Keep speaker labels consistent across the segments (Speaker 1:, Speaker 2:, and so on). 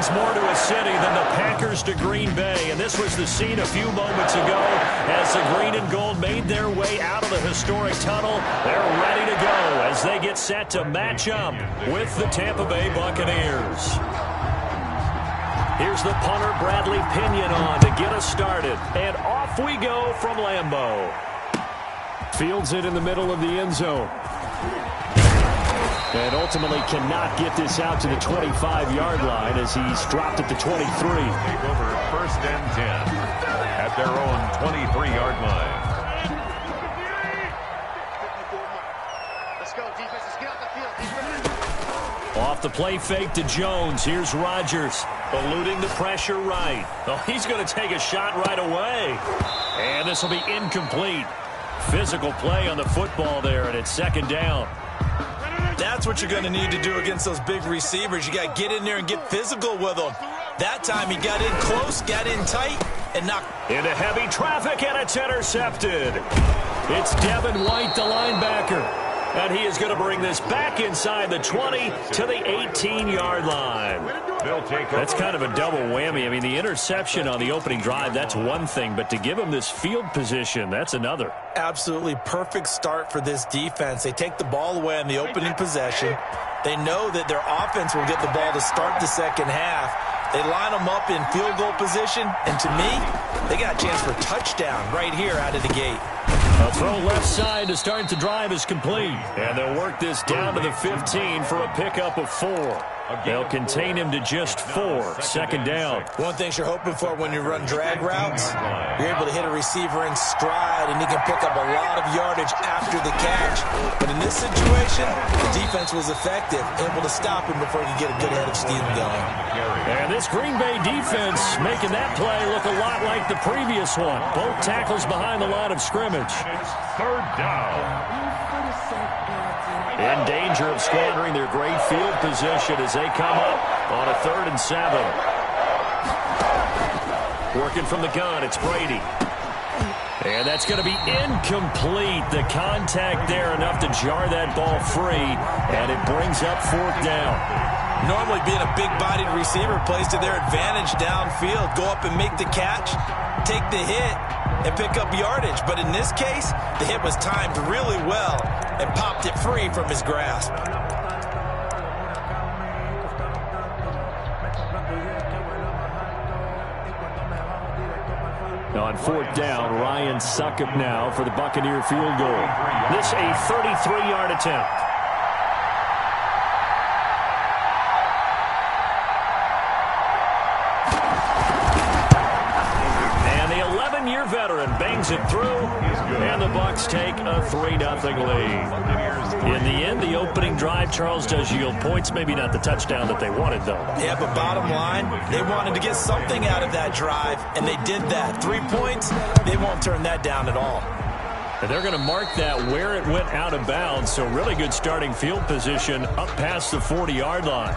Speaker 1: means more to a city than the Packers to Green Bay, and this was the scene a few moments ago as the green and gold made their way out of the historic tunnel. They're ready to go as they get set to match up with the Tampa Bay Buccaneers. Here's the punter, Bradley Pinion, on to get us started, and off we go from Lambeau. Fields it in the middle of the end zone. And ultimately cannot get this out to the 25-yard line as he's dropped at the 23.
Speaker 2: Take over 1st and 10 at their own 23-yard line.
Speaker 3: Let's go, defense. Let's get off the field.
Speaker 1: Off the play fake to Jones. Here's Rodgers eluding the pressure right. Oh, he's going to take a shot right away. And this will be incomplete. Physical play on the football there, and it's 2nd down.
Speaker 4: That's what you're going to need to do against those big receivers. You got to get in there and get physical with them. That time he got in close, got in tight, and knocked
Speaker 1: into heavy traffic, and it's intercepted. It's Devin White, the linebacker. And he is going to bring this back inside the 20 to the 18-yard line. That's kind of a double whammy. I mean, the interception on the opening drive, that's one thing. But to give him this field position, that's another.
Speaker 4: Absolutely perfect start for this defense. They take the ball away on the opening possession. They know that their offense will get the ball to start the second half. They line them up in field goal position. And to me, they got a chance for a touchdown right here out of the gate.
Speaker 1: A throw left side to start the drive is complete. And they'll work this down to the 15 for a pickup of 4. They'll contain him to just 4. 2nd down.
Speaker 4: One thing you're hoping for when you run drag routes, you're able to hit a receiver in stride, and he can pick up a lot of yardage after the catch. But in this situation, the defense was effective, able to stop him before he could get a good head of steam going.
Speaker 1: And this Green Bay defense making that play look a lot like the previous one. Both tackles behind the line of scrimmage.
Speaker 2: 3rd down.
Speaker 1: In danger of squandering their great field position as they come up on a 3rd and 7. Working from the gun, it's Brady. And that's going to be incomplete. The contact there enough to jar that ball free, and it brings up 4th down.
Speaker 4: Normally being a big-bodied receiver plays to their advantage downfield. Go up and make the catch, take the hit, and pick up yardage. But in this case, the hit was timed really well and popped it free from his grasp.
Speaker 1: On 4th down, Ryan Succop now for the Buccaneer field goal. This a 33-yard attempt. Veteran bangs it through, and the Bucs take a 3-0 lead. In the end, the opening drive, Charles, does yield points. Maybe not the touchdown that they wanted, though.
Speaker 4: Yeah, but bottom line, they wanted to get something out of that drive, and they did that. 3 points, they won't turn that down at all.
Speaker 1: And they're going to mark that where it went out of bounds, so really good starting field position up past the 40-yard line.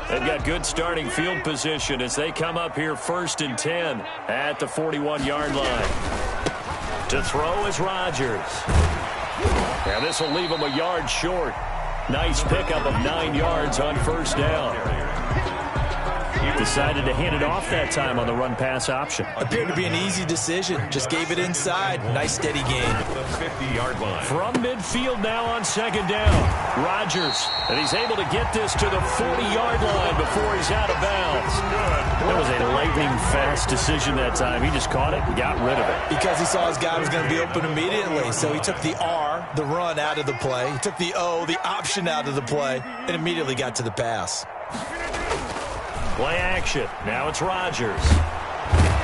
Speaker 1: They've got good starting field position as they come up here 1st and 10 at the 41-yard line. To throw is Rodgers. And this will leave him a yard short. Nice pickup of 9 yards on 1st down. Decided to hand it off that time on the run-pass option.
Speaker 4: Appeared to be an easy decision. Just gave it inside. Nice steady gain.
Speaker 2: The 50-yard line.
Speaker 1: From midfield now on 2nd down. Rodgers, and he's able to get this to the 40-yard line before he's out of bounds. That was a lightning-fast decision that time. He just caught it and got rid of it.
Speaker 4: Because he saw his guy was going to be open immediately. So he took the R, the run, out of the play. He took the O, the option, out of the play, and immediately got to the pass.
Speaker 1: Play action. Now it's Rodgers.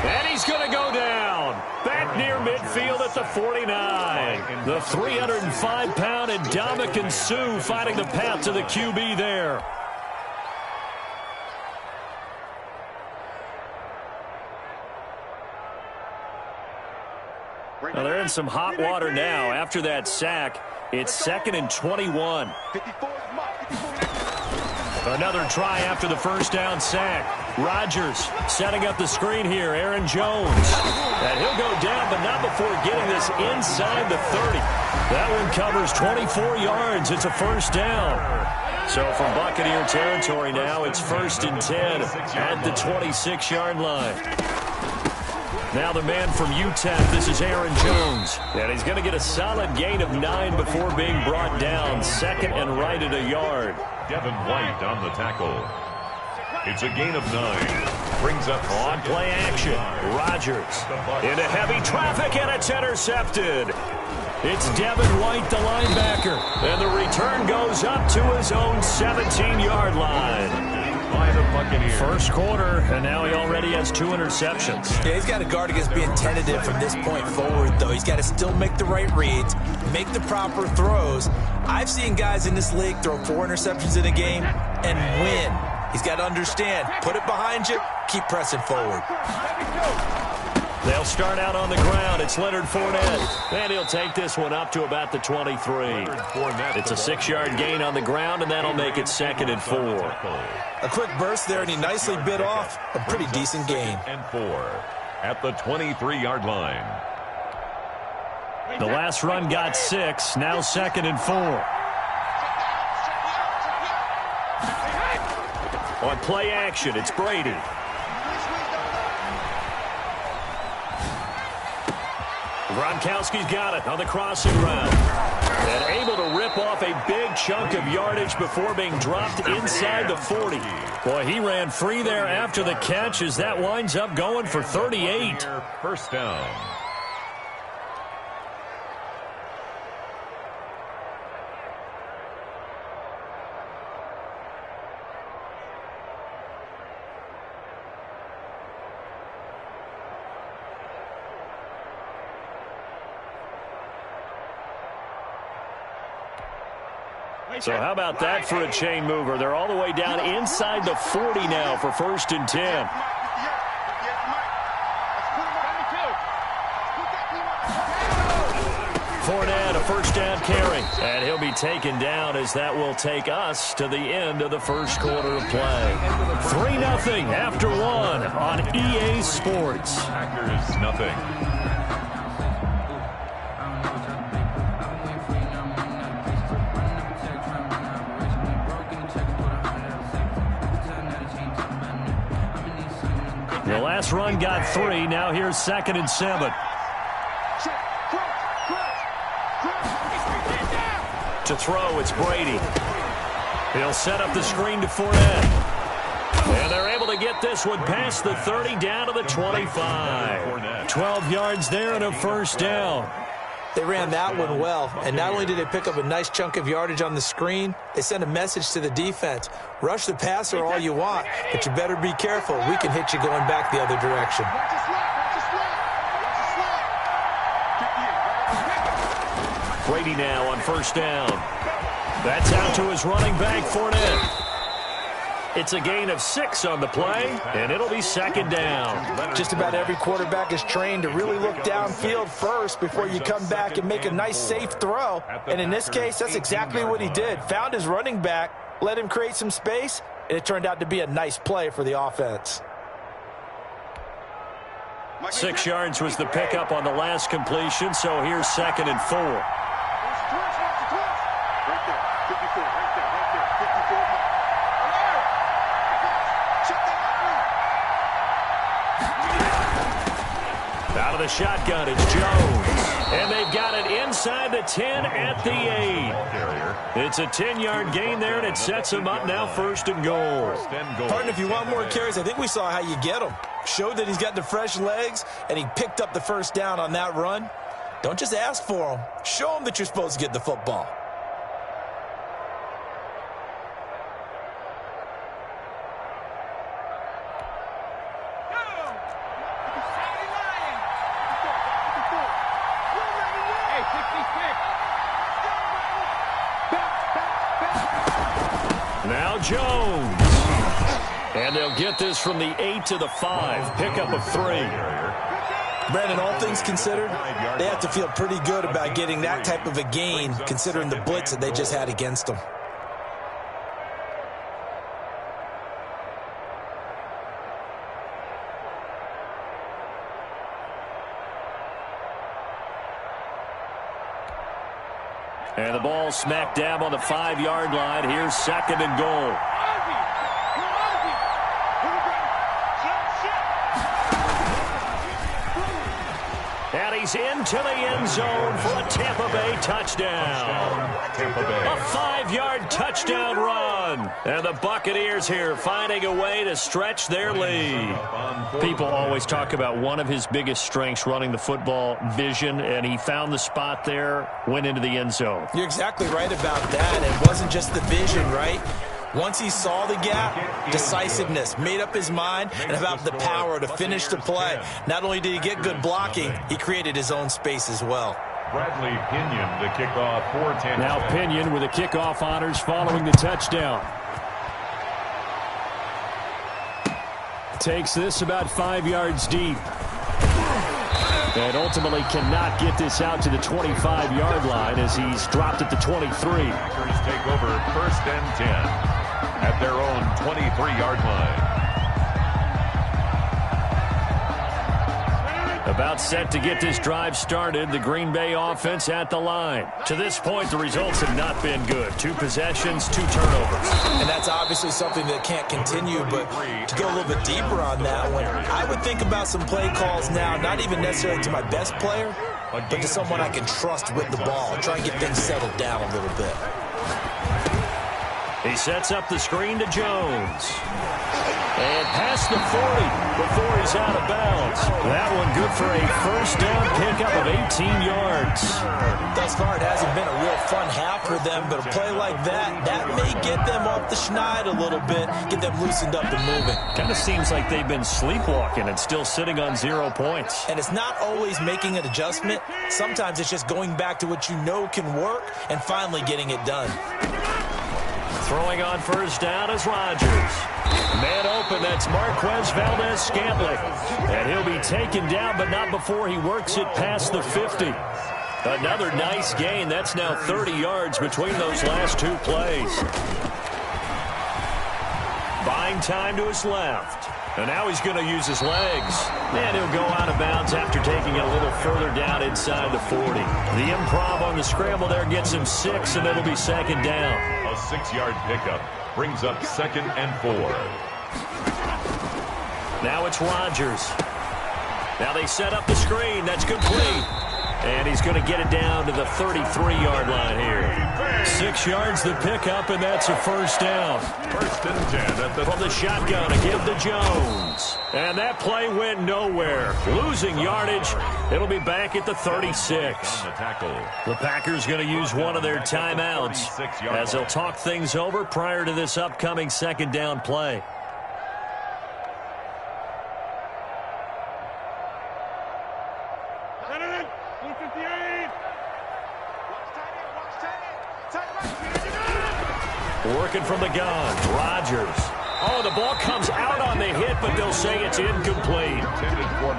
Speaker 1: And he's going to go down. Back near midfield at the 49. The 305-pound Ndamukong Suh finding the path to the QB there. Well, they're in some hot water now. After that sack, it's 2nd and 21. Another try after the first down sack. Rodgers setting up the screen here. Aaron Jones. And he'll go down, but not before getting this inside the 30. That one covers 24 yards. It's a first down. So from Buccaneer territory now, it's 1st and 10 at the 26-yard line. Now the man from UTEP, this is Aaron Jones. And he's going to get a solid gain of 9 before being brought down. 2nd and right at a yard.
Speaker 2: Devin White on the tackle. It's a gain of 9. Brings up
Speaker 1: on play action. Rodgers into heavy traffic, and it's intercepted. It's Devin White, the linebacker. And the return goes up to his own 17-yard line.
Speaker 2: By the Buccaneers.
Speaker 1: First quarter, and now he already has 2 interceptions.
Speaker 4: Yeah, he's got to guard against being tentative from this point forward, though. He's got to still make the right reads, make the proper throws. I've seen guys in this league throw 4 interceptions in a game and win. He's got to understand, put it behind you, keep pressing forward.
Speaker 1: They'll start out on the ground. It's Leonard Fournette. And he'll take this one up to about the 23. It's a 6-yard gain on the ground, and that'll make it 2nd and 4.
Speaker 4: A quick burst there, and he nicely bit off a pretty decent gain.
Speaker 2: And 4 at the 23-yard line.
Speaker 1: The last run got 6. Now 2nd and 4. On play action, it's Brady. Gronkowski's got it on the crossing route. And able to rip off a big chunk of yardage before being dropped inside the 40. Boy, he ran free there after the catch as that winds up going for 38.
Speaker 2: First down.
Speaker 1: So how about that for a chain mover? They're all the way down inside the 40 now for 1st and 10. Fournette, a first down carry. And he'll be taken down as that will take us to the end of the first quarter of play. 3-0 after 1 on EA Sports.
Speaker 2: Packers nothing.
Speaker 1: The last run got 3. Now here's 2nd and 7. To throw, it's Brady. He'll set up the screen to Fournette. And they're able to get this one past the 30 down to the 25. 12 yards there and a first down.
Speaker 4: They ran that one well, and not only did they pick up a nice chunk of yardage on the screen, they sent a message to the defense. Rush the passer all you want, but you better be careful. We can hit you going back the other direction.
Speaker 1: Brady now on first down. That's out to his running back, Fournette. It's a gain of 6 on the play, and it'll be 2nd down.
Speaker 4: Just about every quarterback is trained to really look downfield first before you come back and make a nice, safe throw. And in this case, that's exactly what he did. Found his running back, let him create some space, and it turned out to be a nice play for the offense.
Speaker 1: 6 yards was the pickup on the last completion, so here's 2nd and 4. Out of the shotgun, it's Jones. And they've got it inside the 10 at the 8. It's a 10-yard gain there, and it sets him up now 1st and goal.
Speaker 4: Pardon, if you want more carries, I think we saw how you get him. Showed that he's got the fresh legs, and he picked up the first down on that run. Don't just ask for him. Show him that you're supposed to get the football.
Speaker 1: Now Jones. And they'll get this from the 8 to the 5. Pickup of 3.
Speaker 4: Brandon, all things considered, they have to feel pretty good about getting that type of a gain, considering the blitz that they just had against them.
Speaker 1: And the ball smack dab on the 5-yard line. Here's 2nd and goal. And he's into the end zone for a Tampa Bay touchdown. A 5-yard touchdown run. And the Buccaneers here finding a way to stretch their lead. People always talk about one of his biggest strengths running the football, vision, and he found the spot there, went into the end zone.
Speaker 4: You're exactly right about that. It wasn't just the vision, right? Once he saw the gap, decisiveness, made up his mind, and about the power to finish the play. Not only did he get good blocking, he created his own space as well.
Speaker 2: Bradley Pinion, the kickoff for Tampa.
Speaker 1: Now Pinion with the kickoff honors following the touchdown. Takes this about 5 yards deep. And ultimately cannot get this out to the 25-yard line as he's dropped at the 23.
Speaker 2: Packers take over 1st and 10 at their own 23-yard line.
Speaker 1: About set to get this drive started, the Green Bay offense at the line. To this point, the results have not been good. 2 possessions, 2 turnovers.
Speaker 4: And that's obviously something that can't continue, but to go a little bit deeper on that one, I would think about some play calls now, not even necessarily to my best player, but to someone I can trust with the ball. Try and get things settled down a little bit.
Speaker 1: He sets up the screen to Jones. And past the 40 before he's out of bounds. That one good for a first down pickup of 18 yards.
Speaker 4: Thus far, it hasn't been a real fun half for them, but a play like that may get them off the schneid a little bit, get them loosened up and moving.
Speaker 1: Kind of seems like they've been sleepwalking and still sitting on 0 points.
Speaker 4: And it's not always making an adjustment. Sometimes it's just going back to what you know can work and finally getting it done.
Speaker 1: Throwing on first down is Rodgers. Man open, that's Marquez Valdez-Scantling. And he'll be taken down, but not before he works it past the 50. Another nice gain. That's now 30 yards between those last 2 plays. Buying time to his left. And now he's going to use his legs. And he'll go out of bounds after taking it a little further down inside the 40. The improv on the scramble there gets him 6, and it'll be 2nd down.
Speaker 2: A 6-yard pickup brings up 2nd and 4.
Speaker 1: Now it's Rodgers. Now they set up the screen. That's complete. And he's going to get it down to the 33-yard line here. 6 yards the pickup, and that's a first down.
Speaker 2: 1st and 10
Speaker 1: from the shotgun to give to Jones. And that play went nowhere. Losing yardage. It'll be back at the 36. The Packers going to use one of their timeouts as they'll talk things over prior to this upcoming 2nd down play. Working from the gun, Rodgers. Oh, the ball comes out on the hit, but they'll say it's incomplete.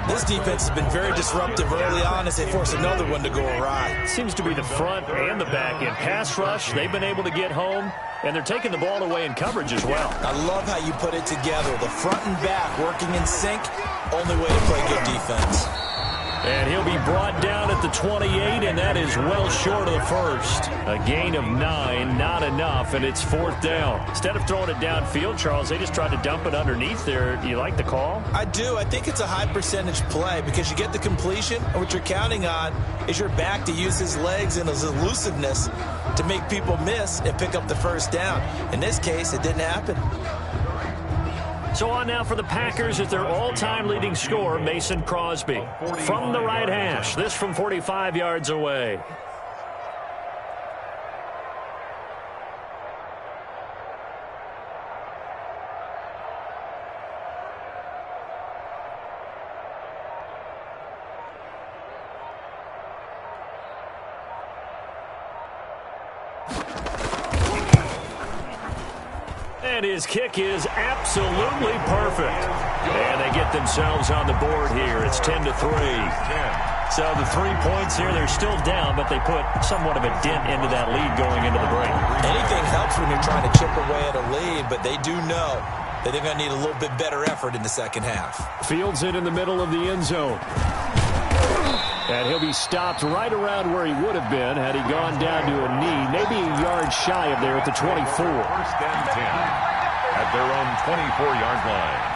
Speaker 4: This defense has been very disruptive early on as they force another one to go awry.
Speaker 1: Seems to be the front and the back end. Pass rush, they've been able to get home, and they're taking the ball away in coverage as well.
Speaker 4: I love how you put it together. The front and back working in sync, only way to play good defense.
Speaker 1: And he'll be brought down at the 28, and that is well short of the first. A gain of 9, not enough, and it's 4th down. Instead of throwing it downfield, Charles, they just tried to dump it underneath there. Do you like the call?
Speaker 4: I do. I think it's a high percentage play because you get the completion, and what you're counting on is your back to use his legs and his elusiveness to make people miss and pick up the first down. In this case, it didn't happen.
Speaker 1: So on now for the Packers at their all-time leading scorer, Mason Crosby. From the right hash, this from 45 yards away. And his kick is absolutely perfect. And they get themselves on the board here. It's 10-3. So the 3 points here, they're still down, but they put somewhat of a dent into that lead going into the break.
Speaker 4: Anything helps when you're trying to chip away at a lead, but they do know that they're going to need a little bit better effort in the second half.
Speaker 1: Fields it in the middle of the end zone. And he'll be stopped right around where he would have been had he gone down to a knee, maybe a yard shy of there at the 24.
Speaker 2: First and 10 at their own 24-yard line.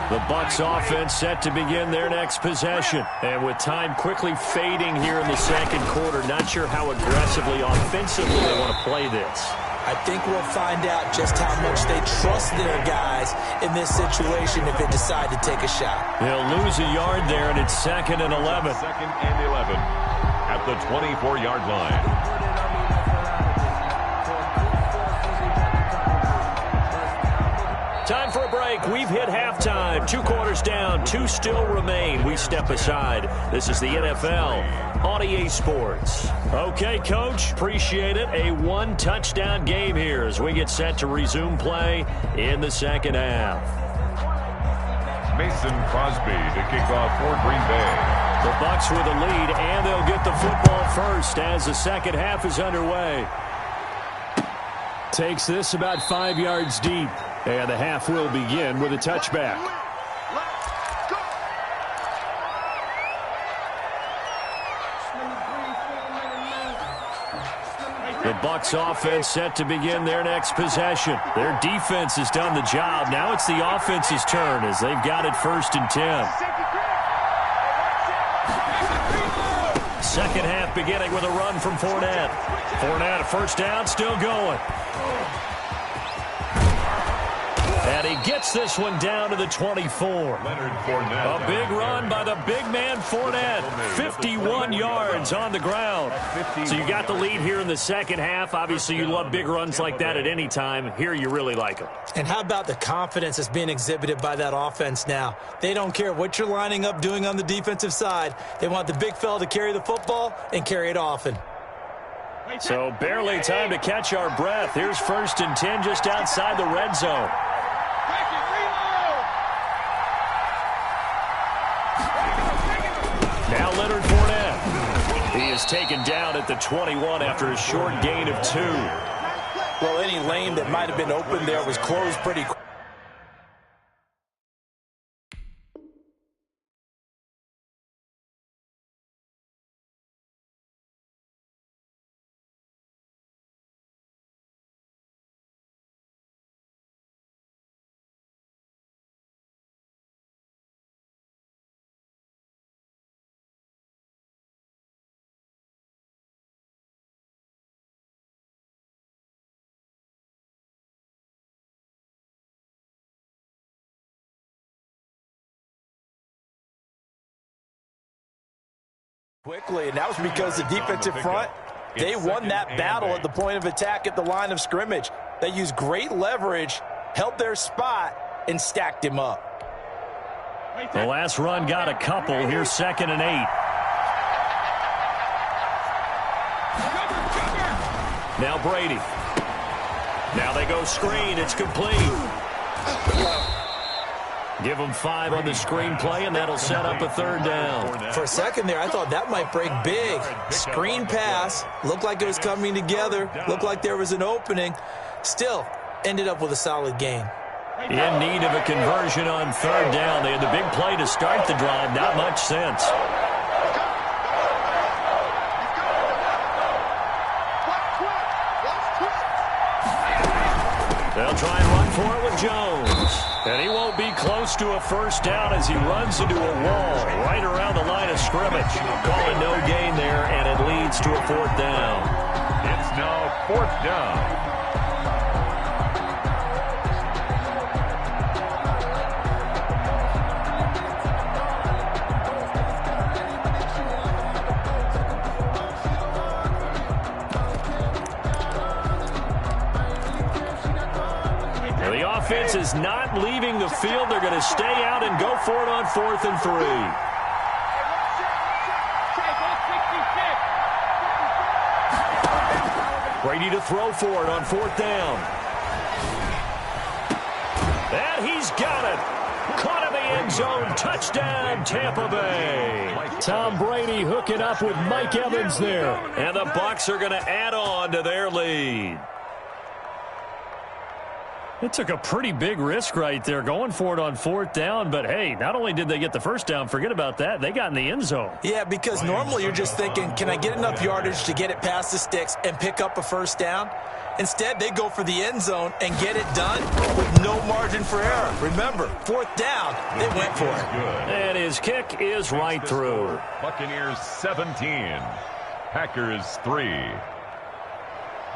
Speaker 1: The Bucs offense set to begin their next possession. And with time quickly fading here in the second quarter, not sure how aggressively, offensively they want to play this.
Speaker 4: I think we'll find out just how much they trust their guys in this situation if they decide to take a shot.
Speaker 1: They'll lose a yard there, and it's 2nd and 11.
Speaker 2: 2nd and 11 at the 24-yard line.
Speaker 1: Time for a break. We've hit halftime. 2 quarters down. 2 still remain. We step aside. This is the NFL on EA Sports. Okay, Coach. Appreciate it. A 1-touchdown game here as we get set to resume play in the second half.
Speaker 2: Mason Crosby to kick off for Green Bay.
Speaker 1: The Bucs with a lead, and they'll get the football first as the second half is underway. Takes this about 5 yards deep. And the half will begin with a touchback. The Bucs offense set to begin their next possession. Their defense has done the job. Now it's the offense's turn as they've got it 1st and 10. Second half beginning with a run from Fournette. Fournette, a first down, still going. And he gets this one down to the 24. A big run by the big man Fournette. 51 yards on the ground. So you got the lead here in the second half. Obviously, you love big runs like that at any time. Here you really like them.
Speaker 4: And how about the confidence that's being exhibited by that offense now? They don't care what you're lining up doing on the defensive side. They want the big fella to carry the football and carry it often.
Speaker 1: So barely time to catch our breath. Here's 1st and 10 just outside the red zone. Now Leonard Fournette. He is taken down at the 21 after a short gain of 2.
Speaker 4: Well, any lane that might have been open there was closed pretty quick. Quickly, and that was because the defensive front, they won that battle at the point of attack at the line of scrimmage. They used great leverage, held their spot, and stacked him up.
Speaker 1: The last run got a couple. Here's 2nd and 8. Now Brady. Now they go screen. It's complete. Give them 5 on the screen play, and that'll set up a 3rd down.
Speaker 4: For a second there, I thought that might break big. Screen pass. Looked like it was coming together. Looked like there was an opening. Still, ended up with a solid gain.
Speaker 1: In need of a conversion on 3rd down. They had the big play to start the drive. Not much sense. They'll try and run for it with Jones. And he won't be close to a 1st down as he runs into a wall right around the line of scrimmage. Calling no gain there, and it leads to a 4th down.
Speaker 2: It's now 4th down.
Speaker 1: Offense is not leaving the field. They're going to stay out and go for it on 4th and 3. Brady to throw for it on 4th down. And he's got it. Caught in the end zone. Touchdown, Tampa Bay. Tom Brady hooking up with Mike Evans there. And the Bucs are going to add on to their lead. It took a pretty big risk right there going for it on 4th down, but hey, not only did they get the first down, forget about that, they got in the end zone.
Speaker 4: Yeah, because normally you're just thinking, can I get enough yardage to get it past the sticks and pick up a first down? Instead, they go for the end zone and get it done with no margin for error. Remember, 4th down, they went for it.
Speaker 1: And his kick is right through.
Speaker 2: Buccaneers 17, Packers 3.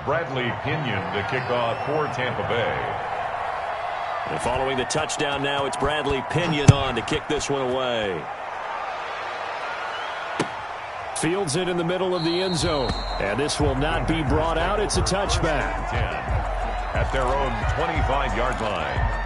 Speaker 2: Bradley Pinion to kick off for Tampa Bay.
Speaker 1: And following the touchdown now, it's Bradley Pinion on to kick this one away. Fields it in the middle of the end zone. And this will not be brought out. It's a touchback.
Speaker 2: 10 at their own 25-yard line.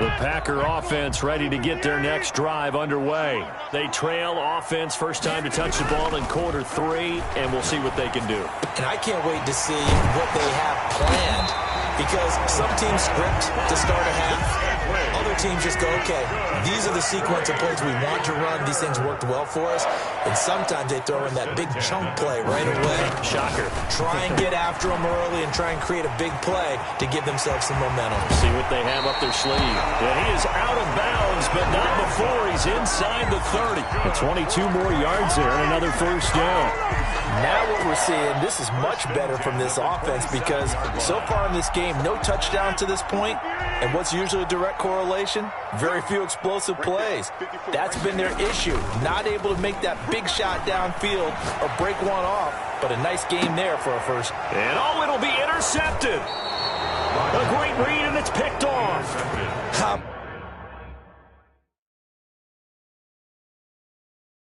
Speaker 1: The Packer offense ready to get their next drive underway. They trail offense, first time to touch the ball in quarter 3, and we'll see what they can do.
Speaker 4: And I can't wait to see what they have planned, because some teams script to start a half. Other teams just go, okay, these are the sequence of plays we want to run. These things worked well for us. And sometimes they throw in that big chunk play right away.
Speaker 1: Shocker.
Speaker 4: Try and get after them early and try and create a big play to give themselves some momentum.
Speaker 1: See what they have up their sleeve. Yeah, he is out of bounds, but not before he's inside the 30. And 22 more yards there and another first down.
Speaker 4: Now what we're seeing, this is much better from this offense, because so far in this game, no touchdown to this point. And what's usually a direct correlation? Very few explosive plays. That's been their issue. Not able to make that big shot downfield or break one off. But a nice game there for a first.
Speaker 1: And oh, it'll be intercepted. A great read, and it's picked off.